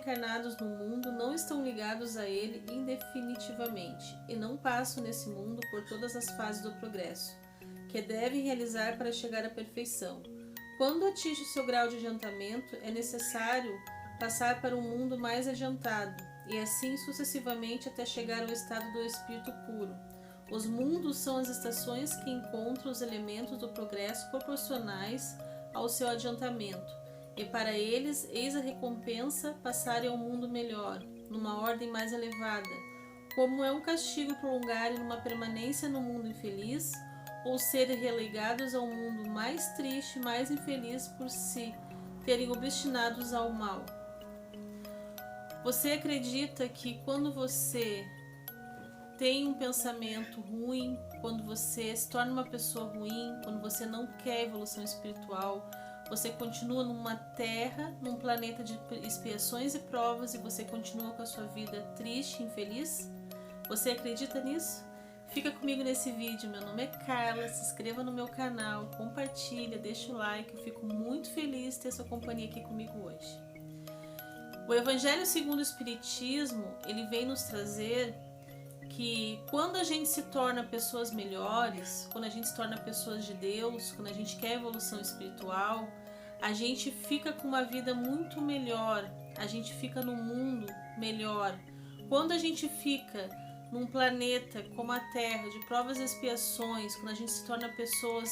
encarnados no mundo não estão ligados a ele indefinitivamente e não passam nesse mundo por todas as fases do progresso, que devem realizar para chegar à perfeição. Quando atinge o seu grau de adiantamento, é necessário passar para um mundo mais adiantado, e assim sucessivamente até chegar ao estado do espírito puro. Os mundos são as estações que encontram os elementos do progresso proporcionais ao seu adiantamento, e para eles, eis a recompensa passarem ao mundo melhor, numa ordem mais elevada. Como é um castigo prolongarem numa permanência no mundo infeliz, ou serem relegados ao mundo mais triste, mais infeliz por se terem obstinados ao mal. Você acredita que quando você tem um pensamento ruim, quando você se torna uma pessoa ruim, quando você não quer evolução espiritual, você continua numa terra, num planeta de expiações e provas e você continua com a sua vida triste, infeliz? Você acredita nisso? Fica comigo nesse vídeo, meu nome é Carla, se inscreva no meu canal, compartilha, deixa o like, eu fico muito feliz de ter sua companhia aqui comigo hoje. O Evangelho segundo o Espiritismo, ele vem nos trazer que quando a gente se torna pessoas melhores, quando a gente se torna pessoas de Deus, quando a gente quer evolução espiritual, a gente fica com uma vida muito melhor, a gente fica num mundo melhor. Quando a gente fica num planeta como a Terra, de provas e expiações, quando a gente se torna pessoas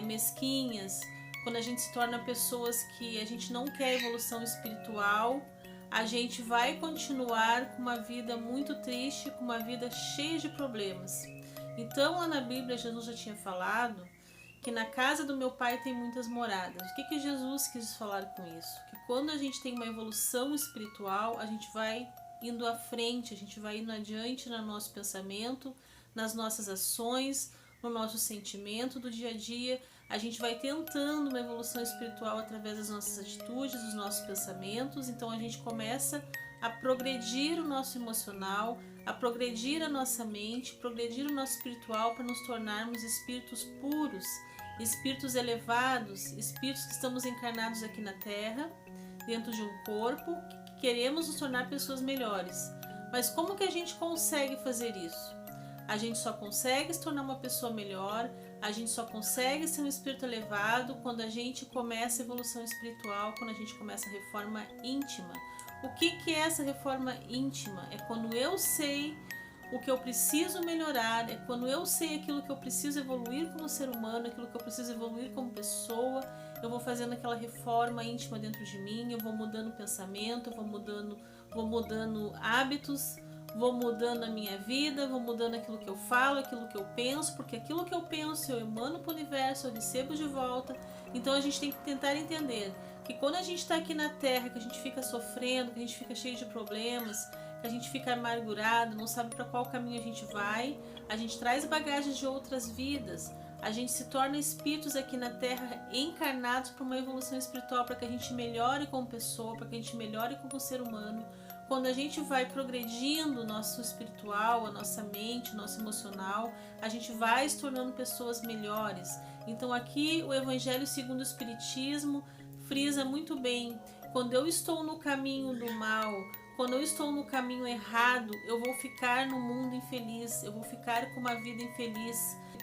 mesquinhas, quando a gente se torna pessoas que a gente não quer evolução espiritual, a gente vai continuar com uma vida muito triste, com uma vida cheia de problemas. Então, lá na Bíblia, Jesus já tinha falado que na casa do meu pai tem muitas moradas. O que Jesus quis falar com isso? Que quando a gente tem uma evolução espiritual, a gente vai indo à frente, a gente vai indo adiante no nosso pensamento, nas nossas ações, no nosso sentimento do dia a dia. A gente vai tentando uma evolução espiritual através das nossas atitudes, dos nossos pensamentos. Então a gente começa a progredir o nosso emocional, a progredir a nossa mente, progredir o nosso espiritual para nos tornarmos espíritos puros, espíritos elevados, espíritos que estamos encarnados aqui na Terra, dentro de um corpo, que queremos nos tornar pessoas melhores. Mas como que a gente consegue fazer isso? A gente só consegue se tornar uma pessoa melhor, a gente só consegue ser um espírito elevado quando a gente começa a evolução espiritual, quando a gente começa a reforma íntima. O que é essa reforma íntima? É quando eu sei o que eu preciso melhorar, é quando eu sei aquilo que eu preciso evoluir como ser humano, aquilo que eu preciso evoluir como pessoa. Eu vou fazendo aquela reforma íntima dentro de mim, eu vou mudando o pensamento, eu vou mudando hábitos, vou mudando a minha vida, vou mudando aquilo que eu falo, aquilo que eu penso, porque aquilo que eu penso eu emano para o universo, eu recebo de volta. Então a gente tem que tentar entender que quando a gente está aqui na Terra, que a gente fica sofrendo, que a gente fica cheio de problemas, que a gente fica amargurado, não sabe para qual caminho a gente vai, a gente traz bagagens de outras vidas, a gente se torna espíritos aqui na Terra encarnados para uma evolução espiritual, para que a gente melhore como pessoa, para que a gente melhore como ser humano. Quando a gente vai progredindo o nosso espiritual, a nossa mente, o nosso emocional, a gente vai se tornando pessoas melhores. Então aqui o Evangelho segundo o Espiritismo frisa muito bem: quando eu estou no caminho do mal, quando eu estou no caminho errado, eu vou ficar no mundo infeliz, eu vou ficar com uma vida infeliz.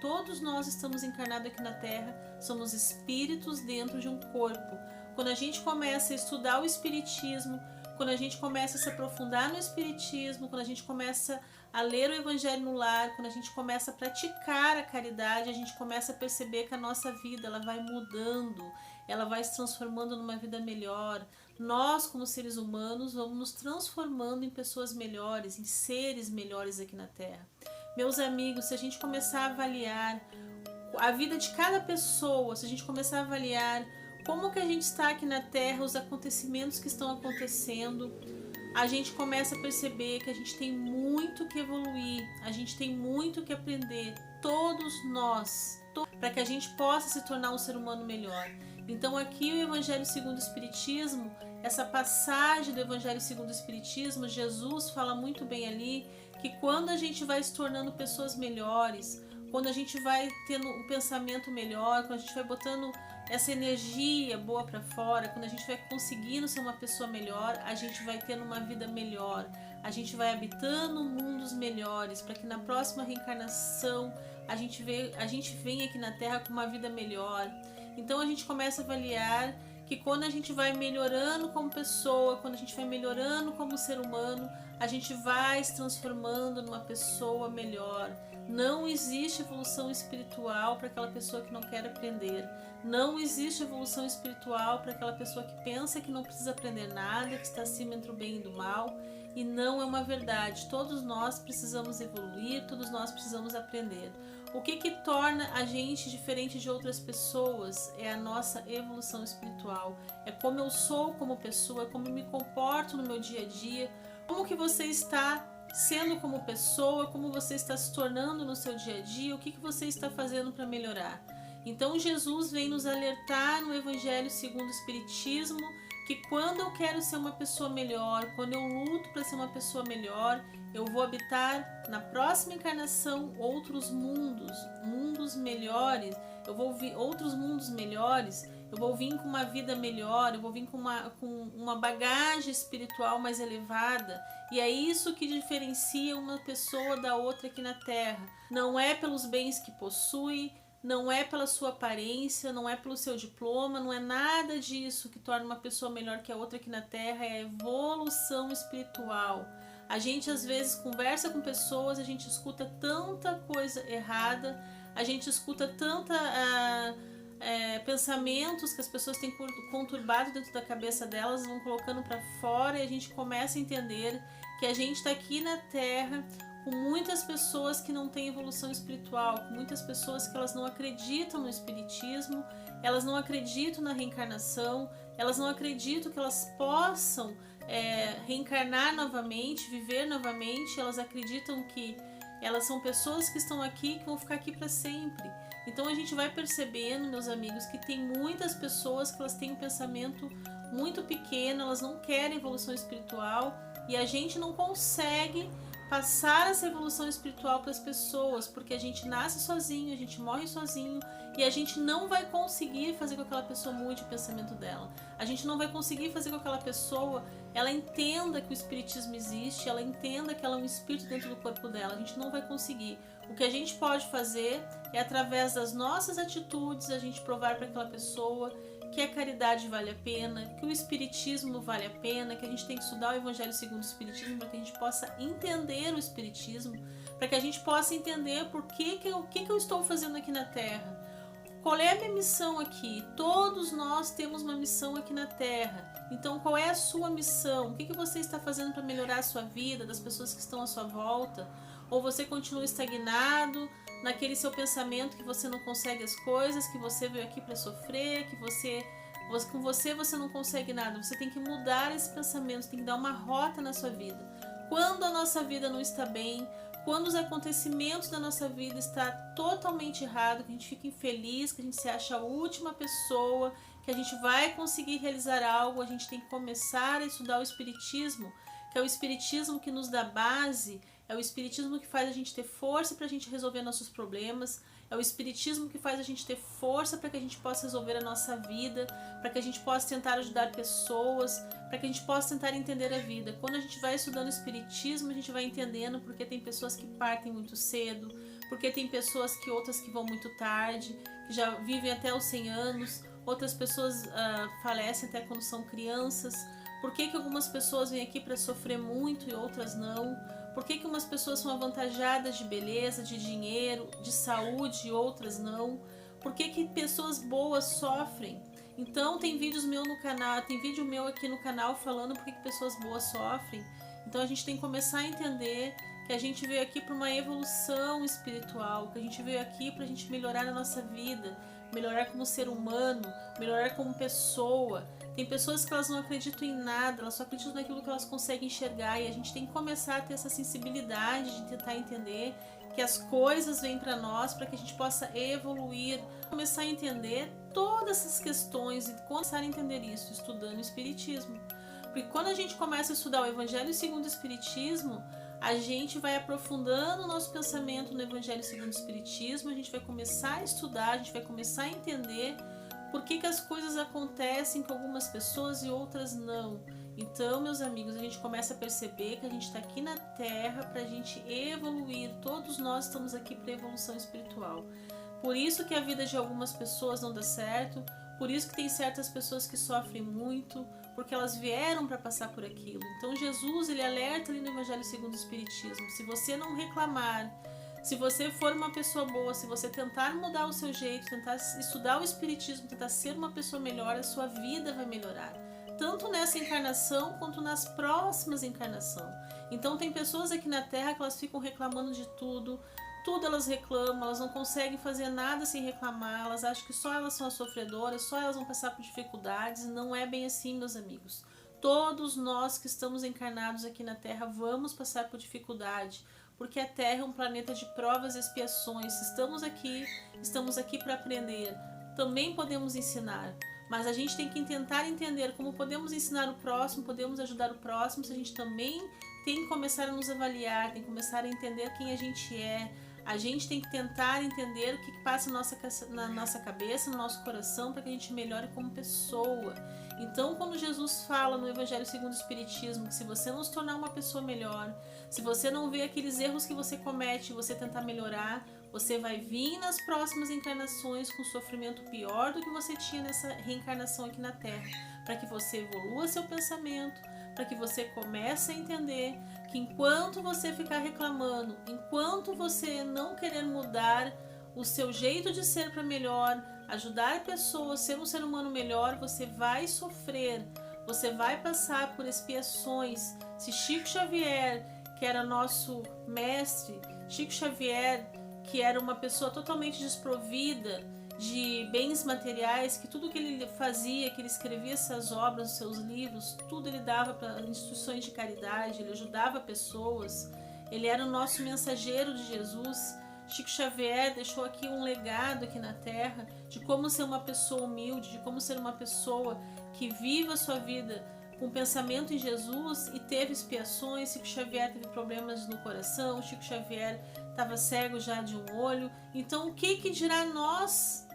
Todos nós estamos encarnados aqui na Terra, somos espíritos dentro de um corpo. Quando a gente começa a estudar o Espiritismo, quando a gente começa a se aprofundar no Espiritismo, quando a gente começa a ler o Evangelho no lar, quando a gente começa a praticar a caridade, a gente começa a perceber que a nossa vida ela vai mudando, ela vai se transformando numa vida melhor. Nós, como seres humanos, vamos nos transformando em pessoas melhores, em seres melhores aqui na Terra. Meus amigos, se a gente começar a avaliar a vida de cada pessoa, se a gente começar a avaliar como que a gente está aqui na Terra, os acontecimentos que estão acontecendo, a gente começa a perceber que a gente tem muito que evoluir, a gente tem muito que aprender, todos nós, para que a gente possa se tornar um ser humano melhor. Então aqui o Evangelho segundo o Espiritismo, essa passagem do Evangelho segundo o Espiritismo, Jesus fala muito bem ali que quando a gente vai se tornando pessoas melhores, quando a gente vai tendo um pensamento melhor, quando a gente vai botando essa energia boa para fora, quando a gente vai conseguindo ser uma pessoa melhor, a gente vai tendo uma vida melhor, a gente vai habitando mundos melhores, para que na próxima reencarnação a gente venha aqui na Terra com uma vida melhor. Então a gente começa a avaliar que quando a gente vai melhorando como pessoa, quando a gente vai melhorando como ser humano, a gente vai se transformando numa pessoa melhor. Não existe evolução espiritual para aquela pessoa que não quer aprender. Não existe evolução espiritual para aquela pessoa que pensa que não precisa aprender nada, que está acima entre o bem e do mal. E não é uma verdade. Todos nós precisamos evoluir, todos nós precisamos aprender. O que torna a gente diferente de outras pessoas é a nossa evolução espiritual. É como eu sou como pessoa, é como eu me comporto no meu dia a dia, como que você está sendo como pessoa, como você está se tornando no seu dia a dia, o que você está fazendo para melhorar. Então Jesus vem nos alertar no Evangelho segundo o Espiritismo que quando eu quero ser uma pessoa melhor, quando eu luto para ser uma pessoa melhor, eu vou habitar na próxima encarnação outros mundos melhores, eu vou vir outros mundos melhores, eu vou vir com uma vida melhor, eu vou vir com uma bagagem espiritual mais elevada, e é isso que diferencia uma pessoa da outra aqui na Terra. Não é pelos bens que possui, não é pela sua aparência, não é pelo seu diploma, não é nada disso que torna uma pessoa melhor que a outra aqui na Terra, é a evolução espiritual. A gente às vezes conversa com pessoas, a gente escuta tanta coisa errada, a gente escuta pensamentos que as pessoas têm conturbado dentro da cabeça delas, vão colocando para fora, e a gente começa a entender que a gente está aqui na Terra com muitas pessoas que não têm evolução espiritual, com muitas pessoas que elas não acreditam no espiritismo, elas não acreditam na reencarnação, elas não acreditam que elas possam reencarnar novamente, viver novamente, elas acreditam que elas são pessoas que estão aqui, que vão ficar aqui para sempre. Então a gente vai percebendo, meus amigos, que tem muitas pessoas que elas têm um pensamento muito pequeno, elas não querem evolução espiritual, e a gente não consegue passar essa evolução espiritual para as pessoas, porque a gente nasce sozinho, a gente morre sozinho, e a gente não vai conseguir fazer com que aquela pessoa mude o pensamento dela. A gente não vai conseguir fazer com que aquela pessoa ela entenda que o espiritismo existe, ela entenda que ela é um espírito dentro do corpo dela. A gente não vai conseguir. O que a gente pode fazer é, através das nossas atitudes, a gente provar para aquela pessoa que a caridade vale a pena, que o espiritismo vale a pena, que a gente tem que estudar o Evangelho segundo o Espiritismo para que a gente possa entender o espiritismo, para que a gente possa entender o que eu estou fazendo aqui na Terra. Qual é a minha missão aqui? Todos nós temos uma missão aqui na Terra. Então, qual é a sua missão? O que você está fazendo para melhorar a sua vida, das pessoas que estão à sua volta? Ou você continua estagnado naquele seu pensamento que você não consegue as coisas, que você veio aqui para sofrer, que com você não consegue nada. Você tem que mudar esse pensamento, tem que dar uma rota na sua vida. Quando a nossa vida não está bem, quando os acontecimentos da nossa vida estão totalmente errados, que a gente fica infeliz, que a gente se acha a última pessoa, que a gente vai conseguir realizar algo, a gente tem que começar a estudar o Espiritismo, que é o Espiritismo que nos dá base, é o Espiritismo que faz a gente ter força para a gente resolver nossos problemas, é o Espiritismo que faz a gente ter força para que a gente possa resolver a nossa vida, para que a gente possa tentar ajudar pessoas, para que a gente possa tentar entender a vida. Quando a gente vai estudando o Espiritismo, a gente vai entendendo porque tem pessoas que partem muito cedo, porque tem pessoas outras que vão muito tarde, que já vivem até os 100 anos, outras pessoas falecem até quando são crianças. Por que algumas pessoas vêm aqui para sofrer muito e outras não? Por que umas pessoas são avantajadas de beleza, de dinheiro, de saúde e outras não? Por que pessoas boas sofrem? Então tem vídeos meus no canal, tem vídeo meu aqui no canal falando por que pessoas boas sofrem. Então a gente tem que começar a entender que a gente veio aqui para uma evolução espiritual, que a gente veio aqui para a gente melhorar a nossa vida, melhorar como ser humano, melhorar como pessoa. Tem pessoas que elas não acreditam em nada, elas só acreditam naquilo que elas conseguem enxergar, e a gente tem que começar a ter essa sensibilidade de tentar entender que as coisas vêm para nós para que a gente possa evoluir, começar a entender todas essas questões e começar a entender isso estudando o Espiritismo. Porque quando a gente começa a estudar o Evangelho segundo o Espiritismo, a gente vai aprofundando o nosso pensamento no Evangelho segundo o Espiritismo, a gente vai começar a estudar, a gente vai começar a entender Por que as coisas acontecem com algumas pessoas e outras não? Então, meus amigos, a gente começa a perceber que a gente está aqui na Terra para a gente evoluir. Todos nós estamos aqui para evolução espiritual. Por isso que a vida de algumas pessoas não dá certo, por isso que tem certas pessoas que sofrem muito, porque elas vieram para passar por aquilo. Então Jesus, ele alerta ali no Evangelho segundo o Espiritismo: se você não reclamar, se você for uma pessoa boa, se você tentar mudar o seu jeito, tentar estudar o Espiritismo, tentar ser uma pessoa melhor, a sua vida vai melhorar. Tanto nessa encarnação quanto nas próximas encarnações. Então tem pessoas aqui na Terra que elas ficam reclamando de tudo elas reclamam, elas não conseguem fazer nada sem reclamar, elas acham que só elas são as sofredoras, só elas vão passar por dificuldades. Não é bem assim, meus amigos. Todos nós que estamos encarnados aqui na Terra vamos passar por dificuldade, porque a Terra é um planeta de provas e expiações. Estamos aqui para aprender. Também podemos ensinar, mas a gente tem que tentar entender como podemos ensinar o próximo, podemos ajudar o próximo, se a gente também tem que começar a nos avaliar, tem que começar a entender quem a gente é. A gente tem que tentar entender o que passa na nossa cabeça, no nosso coração, para que a gente melhore como pessoa. Então, quando Jesus fala no Evangelho segundo o Espiritismo que se você não se tornar uma pessoa melhor, se você não ver aqueles erros que você comete e você tentar melhorar, você vai vir nas próximas encarnações com sofrimento pior do que você tinha nessa reencarnação aqui na Terra, para que você evolua seu pensamento, para que você comece a entender que enquanto você ficar reclamando, enquanto você não querer mudar o seu jeito de ser para melhor, ajudar pessoas, ser um ser humano melhor, você vai sofrer, você vai passar por expiações. Se Chico Xavier, que era nosso mestre, Chico Xavier, que era uma pessoa totalmente desprovida de bens materiais, que tudo que ele fazia, que ele escrevia essas obras, os seus livros, tudo ele dava para instituições de caridade, ele ajudava pessoas, ele era o nosso mensageiro de Jesus. Chico Xavier deixou aqui um legado aqui na Terra de como ser uma pessoa humilde, de como ser uma pessoa que viva a sua vida com pensamento em Jesus e teve expiações. Chico Xavier teve problemas no coração, Chico Xavier estava cego já de um olho. Então o que dirá nós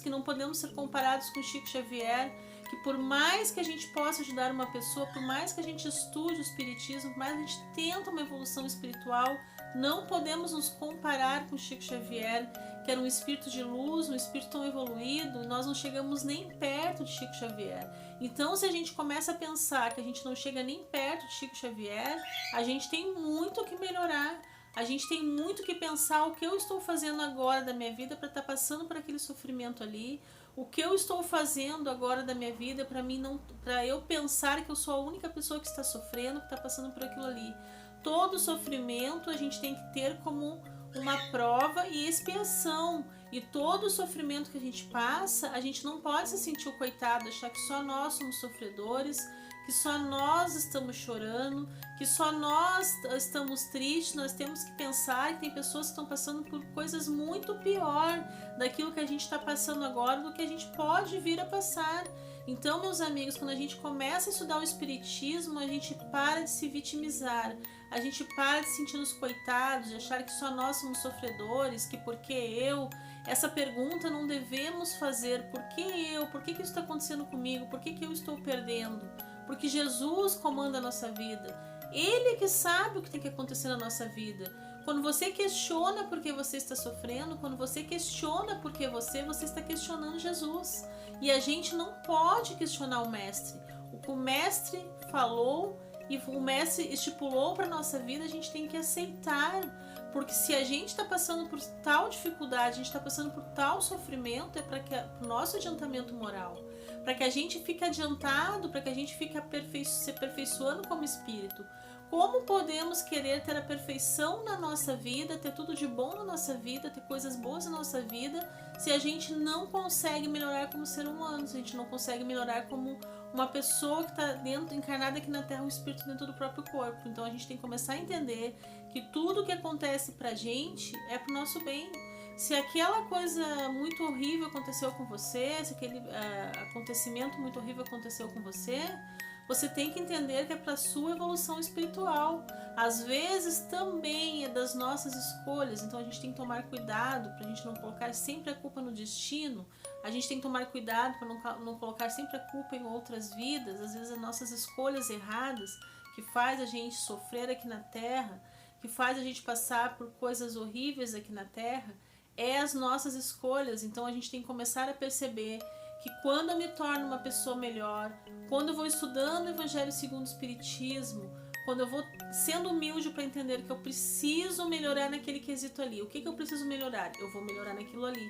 que não podemos ser comparados com Chico Xavier, que por mais que a gente possa ajudar uma pessoa, por mais que a gente estude o Espiritismo, por mais que a gente tenta uma evolução espiritual, não podemos nos comparar com Chico Xavier, que era um espírito de luz, um espírito tão evoluído, e nós não chegamos nem perto de Chico Xavier. Então, se a gente começa a pensar que a gente não chega nem perto de Chico Xavier, a gente tem muito que melhorar. A gente tem muito que pensar o que eu estou fazendo agora da minha vida para estar passando por aquele sofrimento ali. O que eu estou fazendo agora da minha vida para eu pensar que eu sou a única pessoa que está sofrendo, que está passando por aquilo ali. Todo sofrimento a gente tem que ter como uma prova e expiação. E todo o sofrimento que a gente passa, a gente não pode se sentir o coitado, achar que só nós somos sofredores, que só nós estamos chorando, que só nós estamos tristes. Nós temos que pensar que tem pessoas que estão passando por coisas muito pior daquilo que a gente está passando agora, do que a gente pode vir a passar. Então, meus amigos, quando a gente começa a estudar o Espiritismo, a gente para de se vitimizar, a gente para de se sentir os coitados, de achar que só nós somos sofredores, que porque eu... Essa pergunta não devemos fazer: por que eu? Por que isso está acontecendo comigo? Por que eu estou perdendo? Porque Jesus comanda a nossa vida. Ele que sabe o que tem que acontecer na nossa vida. Quando você questiona por que você está sofrendo, quando você questiona por que você está questionando Jesus. E a gente não pode questionar o Mestre. O que o Mestre falou e o Mestre estipulou para a nossa vida, a gente tem que aceitar. Porque se a gente está passando por tal dificuldade, a gente está passando por tal sofrimento, é para o nosso adiantamento moral. Para que a gente fique adiantado, para que a gente fique se aperfeiçoando como espírito. Como podemos querer ter a perfeição na nossa vida, ter tudo de bom na nossa vida, ter coisas boas na nossa vida, se a gente não consegue melhorar como ser humano, se a gente não consegue melhorar como uma pessoa que está encarnada aqui na Terra, um espírito dentro do próprio corpo. Então a gente tem que começar a entender que tudo que acontece pra gente é pro nosso bem. Se aquela coisa muito horrível aconteceu com você, se aquele acontecimento muito horrível aconteceu com você, você tem que entender que é para sua evolução espiritual. Às vezes também é das nossas escolhas, então a gente tem que tomar cuidado para a gente não colocar sempre a culpa no destino. A gente tem que tomar cuidado para não colocar sempre a culpa em outras vidas. Às vezes as nossas escolhas erradas que faz a gente sofrer aqui na Terra, que faz a gente passar por coisas horríveis aqui na Terra, é as nossas escolhas. Então a gente tem que começar a perceber que quando eu me torno uma pessoa melhor, quando eu vou estudando o Evangelho segundo o Espiritismo, quando eu vou sendo humilde para entender que eu preciso melhorar naquele quesito ali. O que eu preciso melhorar? Eu vou melhorar naquilo ali.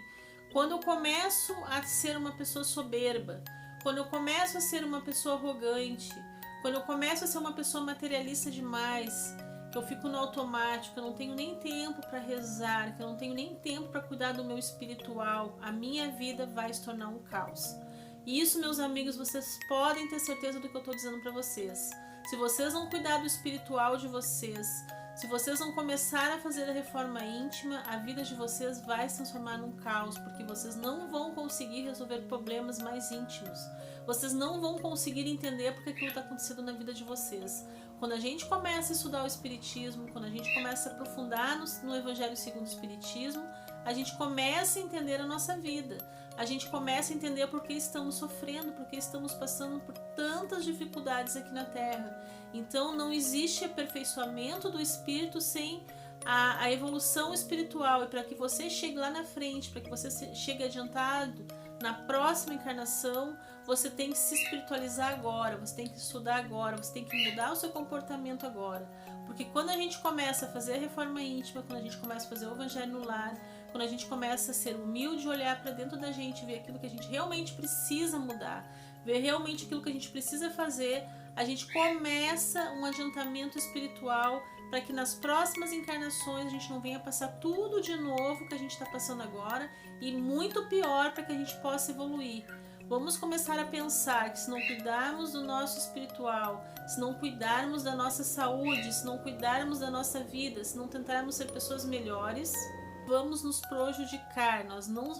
Quando eu começo a ser uma pessoa soberba, quando eu começo a ser uma pessoa arrogante, quando eu começo a ser uma pessoa materialista demais, que eu fico no automático, que eu não tenho nem tempo para rezar, que eu não tenho nem tempo para cuidar do meu espiritual, a minha vida vai se tornar um caos. E isso, meus amigos, vocês podem ter certeza do que eu estou dizendo para vocês. Se vocês não cuidar do espiritual de vocês, se vocês não começar a fazer a reforma íntima, a vida de vocês vai se transformar num caos, porque vocês não vão conseguir resolver problemas mais íntimos. Vocês não vão conseguir entender porque aquilo está acontecendo na vida de vocês. Quando a gente começa a estudar o Espiritismo, quando a gente começa a aprofundar no Evangelho segundo o Espiritismo, a gente começa a entender a nossa vida. A gente começa a entender por que estamos sofrendo, por que estamos passando por tantas dificuldades aqui na Terra. Então não existe aperfeiçoamento do espírito sem a evolução espiritual. E para que você chegue lá na frente, para que você chegue adiantado na próxima encarnação, você tem que se espiritualizar agora, você tem que estudar agora, você tem que mudar o seu comportamento agora. Porque quando a gente começa a fazer a reforma íntima, quando a gente começa a fazer o Evangelho no lar, quando a gente começa a ser humilde, olhar para dentro da gente, ver aquilo que a gente realmente precisa mudar, ver realmente aquilo que a gente precisa fazer, a gente começa um adiantamento espiritual para que nas próximas encarnações a gente não venha passar tudo de novo que a gente está passando agora e muito pior, para que a gente possa evoluir. Vamos começar a pensar que se não cuidarmos do nosso espiritual, se não cuidarmos da nossa saúde, se não cuidarmos da nossa vida, se não tentarmos ser pessoas melhores, vamos nos prejudicar. Nós não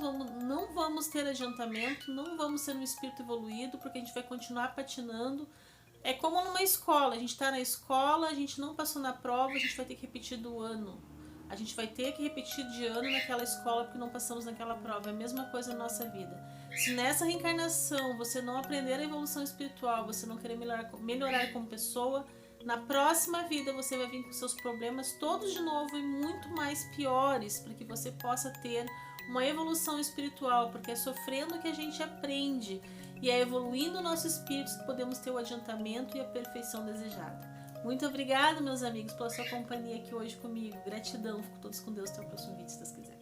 vamos ter adiantamento, não vamos ser um espírito evoluído, porque a gente vai continuar patinando. É como numa escola, a gente está na escola, a gente não passou na prova, a gente vai ter que repetir do ano. A gente vai ter que repetir de ano naquela escola porque não passamos naquela prova. É a mesma coisa na nossa vida. Se nessa reencarnação você não aprender a evolução espiritual, você não querer melhorar como pessoa, na próxima vida você vai vir com seus problemas todos de novo e muito mais piores, para que você possa ter uma evolução espiritual, porque é sofrendo que a gente aprende e é evoluindo o nosso espírito que podemos ter o adiantamento e a perfeição desejada. Muito obrigada, meus amigos, pela sua companhia aqui hoje comigo. Gratidão. Fico todos com Deus. Até o próximo vídeo, se Deus quiser.